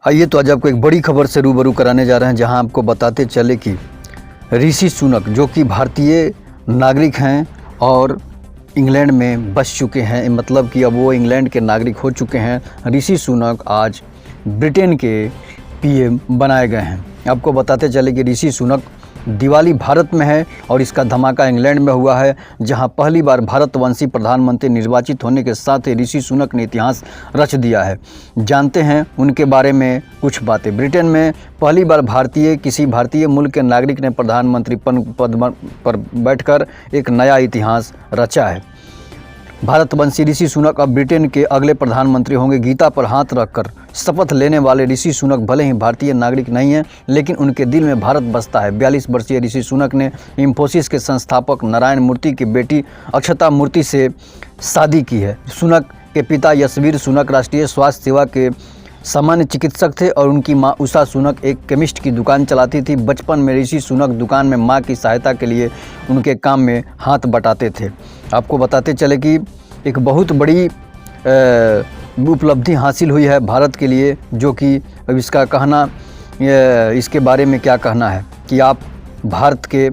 आइए तो आज आपको एक बड़ी खबर से रूबरू कराने जा रहे हैं, जहां आपको बताते चले कि ऋषि सुनक जो कि भारतीय नागरिक हैं और इंग्लैंड में बस चुके हैं, मतलब कि अब वो इंग्लैंड के नागरिक हो चुके हैं। ऋषि सुनक आज ब्रिटेन के पीएम बनाए गए हैं। आपको बताते चले कि ऋषि सुनक दिवाली भारत में है और इसका धमाका इंग्लैंड में हुआ है, जहां पहली बार भारतवंशी प्रधानमंत्री निर्वाचित होने के साथ ही ऋषि सुनक ने इतिहास रच दिया है। जानते हैं उनके बारे में कुछ बातें। ब्रिटेन में पहली बार किसी भारतीय मुल्क के नागरिक ने प्रधानमंत्री पद पर बैठकर एक नया इतिहास रचा है। भारतवंशी ऋषि सुनक अब ब्रिटेन के अगले प्रधानमंत्री होंगे। गीता पर हाथ रखकर शपथ लेने वाले ऋषि सुनक भले ही भारतीय नागरिक नहीं हैं, लेकिन उनके दिल में भारत बसता है। 42 वर्षीय ऋषि सुनक ने इंफोसिस के संस्थापक नारायण मूर्ति की बेटी अक्षता मूर्ति से शादी की है। सुनक के पिता यशवीर सुनक राष्ट्रीय स्वास्थ्य सेवा के सामान्य चिकित्सक थे और उनकी मां उषा सुनक एक केमिस्ट की दुकान चलाती थी। बचपन में ऋषि सुनक दुकान में मां की सहायता के लिए उनके काम में हाथ बटाते थे। आपको बताते चले कि एक बहुत बड़ी उपलब्धि हासिल हुई है भारत के लिए, जो कि अब इसका कहना, इसके बारे में क्या कहना है कि आप भारत के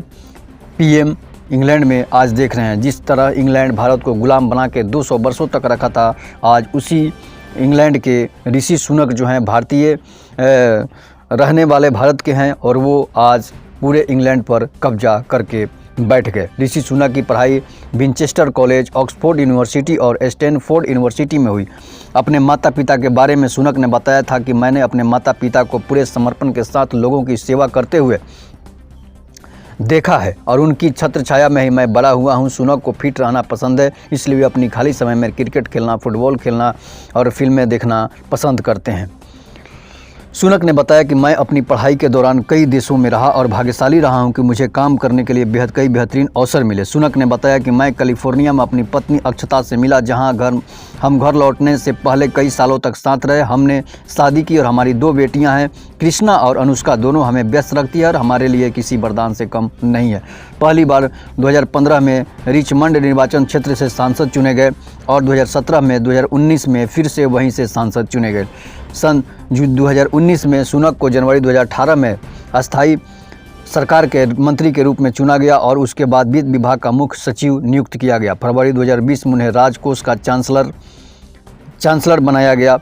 पीएम इंग्लैंड में आज देख रहे हैं। जिस तरह इंग्लैंड भारत को गुलाम बना के 200 वर्षों तक रखा था, आज उसी इंग्लैंड के ऋषि सुनक जो हैं भारतीय रहने वाले भारत के हैं और वो आज पूरे इंग्लैंड पर कब्जा करके बैठ गए। ऋषि सुनक की पढ़ाई विंचेस्टर कॉलेज, ऑक्सफोर्ड यूनिवर्सिटी और स्टैनफोर्ड यूनिवर्सिटी में हुई। अपने माता पिता के बारे में सुनक ने बताया था कि मैंने अपने माता पिता को पूरे समर्पण के साथ लोगों की सेवा करते हुए देखा है और उनकी छत्र छाया में ही मैं बड़ा हुआ हूं। सुनक को फिट रहना पसंद है, इसलिए वे अपनी खाली समय में क्रिकेट खेलना, फुटबॉल खेलना और फिल्में देखना पसंद करते हैं। सुनक ने बताया कि मैं अपनी पढ़ाई के दौरान कई देशों में रहा और भाग्यशाली रहा हूं कि मुझे काम करने के लिए कई बेहतरीन अवसर मिले। सुनक ने बताया कि मैं कैलिफोर्निया में अपनी पत्नी अक्षता से मिला, जहां हम घर लौटने से पहले कई सालों तक साथ रहे। हमने शादी की और हमारी 2 बेटियां हैं, कृष्णा और अनुष्का। दोनों हमें व्यस्त रखती है और हमारे लिए किसी वरदान से कम नहीं है। पहली बार 2015 में रिचमंड निर्वाचन क्षेत्र से सांसद चुने गए और 2019 में फिर से वहीं से सांसद चुने गए। सन 2019 में सुनक को जनवरी 2018 में अस्थायी सरकार के मंत्री के रूप में चुना गया और उसके बाद वित्त विभाग का मुख्य सचिव नियुक्त किया गया। फरवरी 2020 में उन्हें राजकोष का चांसलर बनाया गया।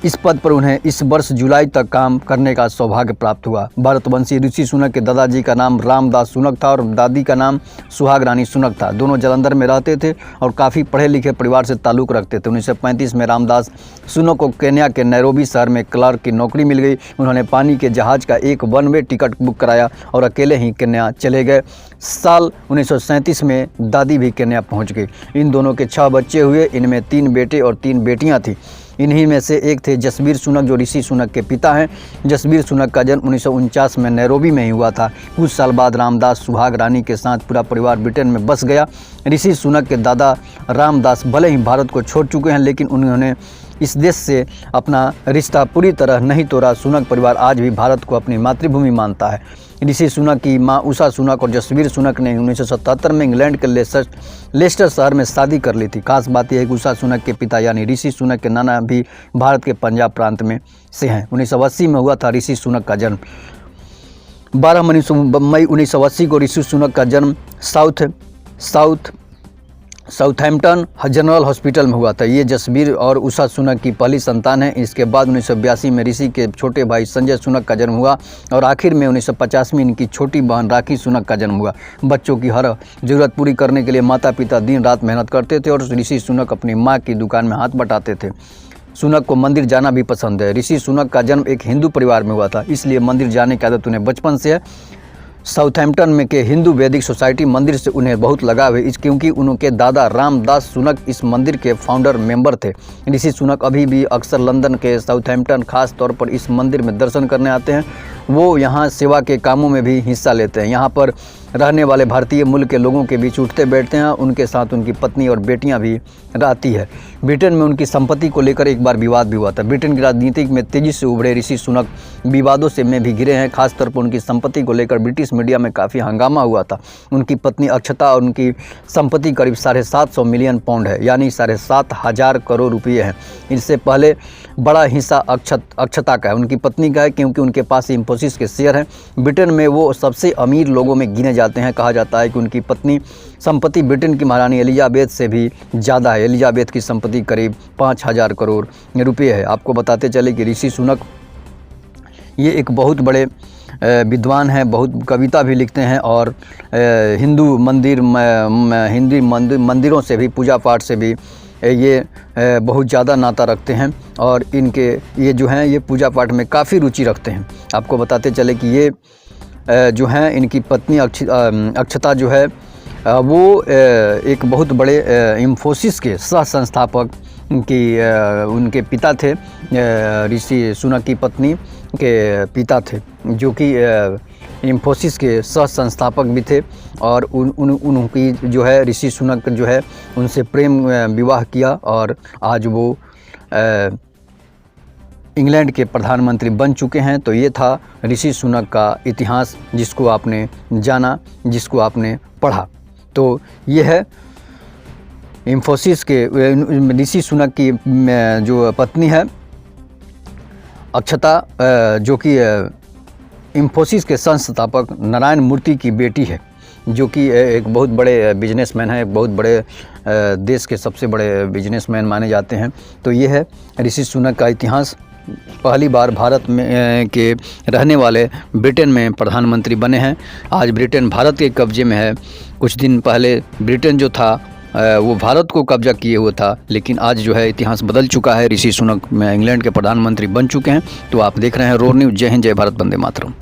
इस पद पर उन्हें इस वर्ष जुलाई तक काम करने का सौभाग्य प्राप्त हुआ। भारतवंशी ऋषि सुनक के दादाजी का नाम रामदास सुनक था और दादी का नाम सुहाग रानी सुनक था। दोनों जालंधर में रहते थे और काफ़ी पढ़े लिखे परिवार से ताल्लुक़ रखते थे। 1935 में रामदास सुनक को केन्या के नैरोबी शहर में क्लर्क की नौकरी मिल गई। उन्होंने पानी के जहाज़ का एक वन वे टिकट बुक कराया और अकेले ही केन्या चले गए। साल 1937 में दादी भी केन्या पहुँच गई। इन दोनों के 6 बच्चे हुए, इनमें 3 बेटे और 3 बेटियाँ थीं। इन्हीं में से एक थे जसबीर सुनक, जो ऋषि सुनक के पिता हैं। जसबीर सुनक का जन्म 1949 में नैरोबी में ही हुआ था। कुछ साल बाद रामदास सुहाग रानी के साथ पूरा परिवार ब्रिटेन में बस गया। ऋषि सुनक के दादा रामदास भले ही भारत को छोड़ चुके हैं, लेकिन उन्होंने इस देश से अपना रिश्ता पूरी तरह नहीं तोड़ा। सुनक परिवार आज भी भारत को अपनी मातृभूमि मानता है। ऋषि सुनक की मां उषा सुनक और जसबीर सुनक ने 1977 में इंग्लैंड के लेस्टर शहर में शादी कर ली थी। खास बात यह है कि उषा सुनक के पिता यानी ऋषि सुनक के नाना भी भारत के पंजाब प्रांत में से हैं। 1980 में हुआ था ऋषि सुनक का जन्म। 12 मई 1980 को ऋषि सुनक का जन्म साउथहैम्पटन जनरल हॉस्पिटल में हुआ था। ये जसबीर और उषा सुनक की पहली संतान है। इसके बाद 1982 में ऋषि के छोटे भाई संजय सुनक का जन्म हुआ और आखिर में 1950 में इनकी छोटी बहन राखी सुनक का जन्म हुआ। बच्चों की हर ज़रूरत पूरी करने के लिए माता पिता दिन रात मेहनत करते थे और ऋषि सुनक अपनी माँ की दुकान में हाथ बटाते थे। सुनक को मंदिर जाना भी पसंद है। ऋषि सुनक का जन्म एक हिंदू परिवार में हुआ था, इसलिए मंदिर जाने की आदत उन्हें बचपन से है। साउथहैम्पटन में के हिंदू वैदिक सोसाइटी मंदिर से उन्हें बहुत लगाव है, क्योंकि उनके दादा रामदास सुनक इस मंदिर के फाउंडर मेंबर थे। ऋषि सुनक अभी भी अक्सर लंदन के साउथहैम्पटन खास तौर पर इस मंदिर में दर्शन करने आते हैं। वो यहाँ सेवा के कामों में भी हिस्सा लेते हैं। यहाँ पर रहने वाले भारतीय मूल के लोगों के बीच उठते बैठते हैं। उनके साथ उनकी पत्नी और बेटियां भी रहती है। ब्रिटेन में उनकी संपत्ति को लेकर एक बार विवाद भी हुआ था। ब्रिटेन की राजनीति में तेजी से उभरे ऋषि सुनक विवादों से में भी घिरे हैं। खासतौर पर उनकी संपत्ति को लेकर ब्रिटिश मीडिया में काफ़ी हंगामा हुआ था। उनकी पत्नी अक्षता और उनकी संपत्ति करीब 750 मिलियन पाउंड है, यानी 7,500 करोड़ रुपये है। इससे पहले बड़ा हिस्सा अक्षता का है, उनकी पत्नी का है, क्योंकि उनके पास इंफोसिस के शेयर हैं। ब्रिटेन में वो सबसे अमीर लोगों में गिने जाते हैं। कहा जाता है कि उनकी पत्नी संपत्ति ब्रिटेन की महारानी एलिजाबेथ से भी ज़्यादा है। एलिजाबेथ की संपत्ति करीब 5000 करोड़ रुपये है। आपको बताते चले कि ऋषि सुनक ये एक बहुत बड़े विद्वान हैं, बहुत कविता भी लिखते हैं और हिंदू मंदिरों से भी, पूजा पाठ से भी ये बहुत ज़्यादा नाता रखते हैं और इनके ये जो हैं ये पूजा पाठ में काफ़ी रुचि रखते हैं। आपको बताते चले कि ये जो हैं इनकी पत्नी अक्षता जो है वो एक बहुत बड़े इंफोसिस के सह संस्थापक की उनके पिता थे। ऋषि सुनक की पत्नी के पिता थे, जो कि इंफोसिस के सह संस्थापक भी थे और उनकी जो है ऋषि सुनक जो है उनसे प्रेम विवाह किया और आज वो इंग्लैंड के प्रधानमंत्री बन चुके हैं। तो ये था ऋषि सुनक का इतिहास, जिसको आपने जाना, जिसको आपने पढ़ा। तो ये है इंफोसिस के ऋषि सुनक की जो पत्नी है अक्षता, जो कि इंफोसिस के संस्थापक नारायण मूर्ति की बेटी है, जो कि एक बहुत बड़े बिजनेसमैन है, एक बहुत बड़े देश के सबसे बड़े बिजनेसमैन माने जाते हैं। तो ये है ऋषि सुनक का इतिहास। पहली बार भारत में के रहने वाले ब्रिटेन में प्रधानमंत्री बने हैं। आज ब्रिटेन भारत के कब्जे में है। कुछ दिन पहले ब्रिटेन जो था वो भारत को कब्जा किए हुआ था, लेकिन आज जो है इतिहास बदल चुका है। ऋषि सुनक में इंग्लैंड के प्रधानमंत्री बन चुके हैं। तो आप देख रहे हैं रोर न्यूज़। जय हिंद, जय भारत, वंदे मातरम।